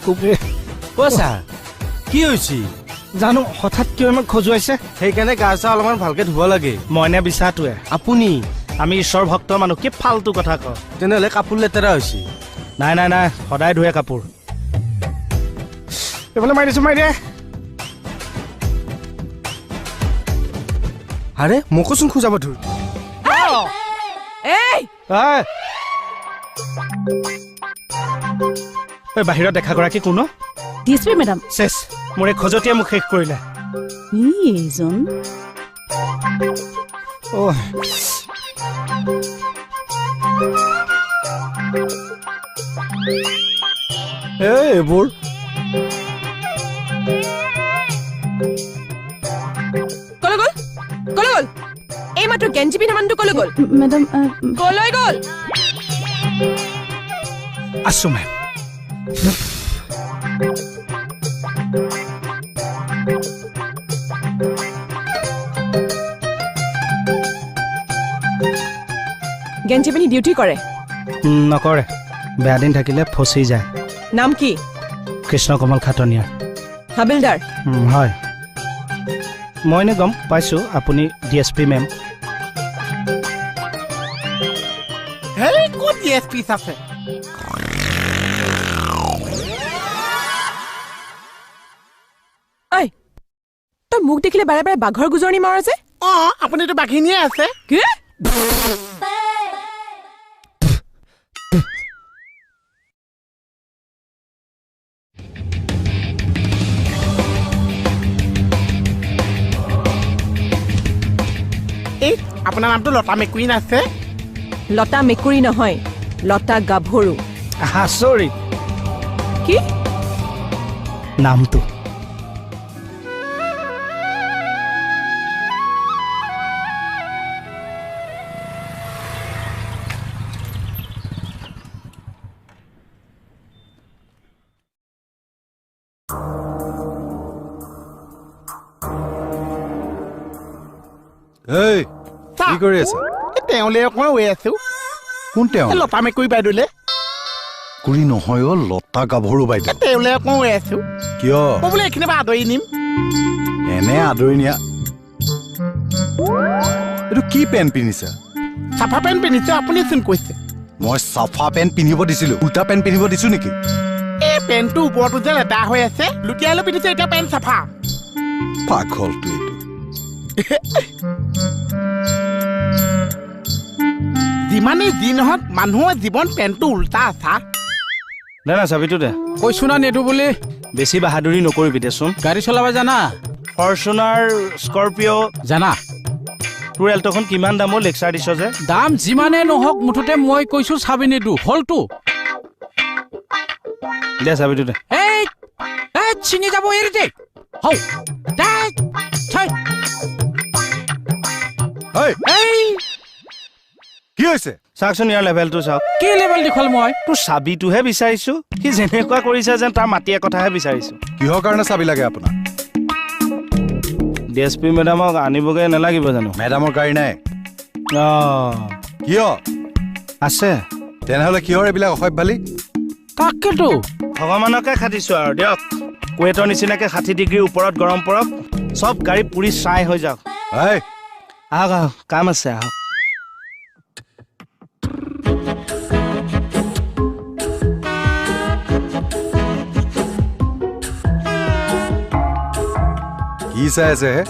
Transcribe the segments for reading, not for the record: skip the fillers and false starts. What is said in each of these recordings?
কুকুৰে কৈছা কি হৈছে জানো হঠাৎ কিয় আমাক খজুৱাইছে সেইকাৰণে গা চা অলপমান ভালকে ধুব লাগে মইনা বিচাটোৱে আপুনি আমি ঈশ্বৰ ভক্ত মানুহ কি ফাল্টু কথা ক তেনেহ'লে কাপোৰ লেতেৰা হৈছে নাই নাই নাই সদায় ধুৱে কাপোৰ এইফালে মাৰি দিছো মাৰি দে আৰে মোকোচোন খোজাব ধুই বাহিৰত দেখা গৰাকী কোন ডিএছপি মেডাম চেছ মোৰ এই খজতীয়া মোক শেষ কৰিলে এইজন এইবোৰ কলৈ গ'ল কলৈ গ'ল এই মাত্ৰ গেঞ্জি পিন্ধা মানুহটো কলৈ গ'ল মেডাম কলৈ গ'ল আছো মেম গেঞ্জি পিন্ধি ডিউটি কৰে নকৰে বেয়া দিন থাকিলে ফচি যায় নাম কি কৃষ্ণ কমল খাটনীয়া হাবিলদাৰ হয় মই এনে গম পাইছোঁ আপুনি ডিএছপি মেম হেই ক'ত ডিএছপি আছে ঐ তই মোক দেখিলে বাৰে বাৰে বাঘৰ গুজৰণি মাৰ যে আপুনিতো বাঘিনীয়ে আছে কি আপোনাৰ নামটো লতা মেকুৰীণ আছে লতা মেকুৰী নহয় লতা গাভৰু আচৰিত কি নামটো এই কি কৰি আছে তেওঁলে অকণমান ৰৈ আছো কোন তেওঁ লতা মেকুৰী বাইদেউলে কুৰি নহয় অ লতা গাভৰু বাইদেউ তেওঁলে অকণমান ৰৈ আছো কিয় মই বোলে এইখিনি পৰা আদৰি নিম এনে আদৰি নিয়া এইটো কি পেণ্ট পিন্ধিছা চাফা পেণ্ট পিন্ধিছো আপুনিচোন কৈছে মই চাফা পেণ্ট পিন্ধিব দিছিলো উল্টা পেণ্ট পিন্ধিব দিছো নেকি এই পেণ্টটো ওপৰতো যে লেতেৰা হৈ আছে লুটিয়াই লৈ পিন্ধিছে এতিয়া পেণ্ট চাফা পাগলটো এইটো যিমানেই যি নহওক মানুহৰ জীৱন পেণ্টটো উল্টা আছা দে না চাবিটো দে কৈছো না নেদো বুলি বেছি বাহাদুৰি নকৰিবি দেচোন গাড়ী চলাব জানা ফৰ্চুনাৰ স্কৰপিঅ' জানা তোৰ এল্টখন কিমান দামৰ লেকচাৰ দিছ যে দাম যিমানে নহওক মুঠতে মই কৈছো চাবি নেদো হলটো দে চাবিটো দে এই চিঙি যাব এৰি দে হও এই কি হৈছে চাওকচোন ইয়াৰ লেভেলটো চাওক কি লেভেল দেখুৱাল মই তোৰ চাবিটোহে বিচাৰিছো সি যেনেকুৱা কৰিছে যেন তাৰ মাটিয়া কথাহে বিচাৰিছো কিহৰ কাৰণে চাবি লাগে আপোনাৰ ডিএছপি মেডামক আনিবগৈ নালাগিব জানো মেডামৰ গাড়ী নাই কিয় আছে তেনেহ'লে কিহৰ এইবিলাক অসভ্যালি তাকেতো ভগৱানকে খাটিছো আৰু দিয়ক কুৱেটৰ নিচিনাকে 60 ডিগ্ৰীৰ ওপৰত গৰম পৰক চব গাড়ী পুৰি চাই হৈ যাওক এই আহক আহক কাম আছে আহক কি চাই আছে হে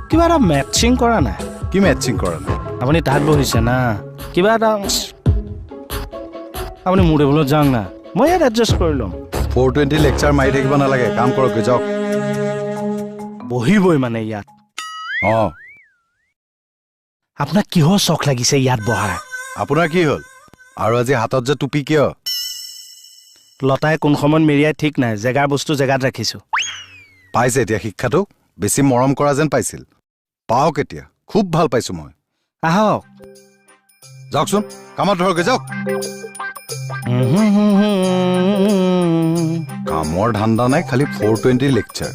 কিবা এটা মেটচিং কৰা নাই কি মেটচিং কৰা নাই আপুনি তাত বহিছে না কিবা এটা আপুনি মোৰ টেবুলত যাওক না মই ইয়াত এডজাষ্ট কৰি ল'ম 420 লেকচাৰ মাৰি থাকিব নালাগে কাম কৰক যাওক বহিবই মানে ইয়াত আপোনাক কিহৰ চখ লাগিছে ইয়াত বহাৰ আপোনাৰ কি হ'ল আৰু আজি হাতত যে টুপি কিয় লতাই কোন সময়ত মেৰিয়াই ঠিক নাই জেগাৰ বস্তু জেগাত ৰাখিছো পাইছে এতিয়া শিক্ষাটো বেছি মৰম কৰা যেন পাইছিল পাওক এতিয়া খুব ভাল পাইছো মই আহক যাওকচোন কামত ধৰকে যাওক কামৰ ধান্দা নাই খালি 420 লেকচাৰ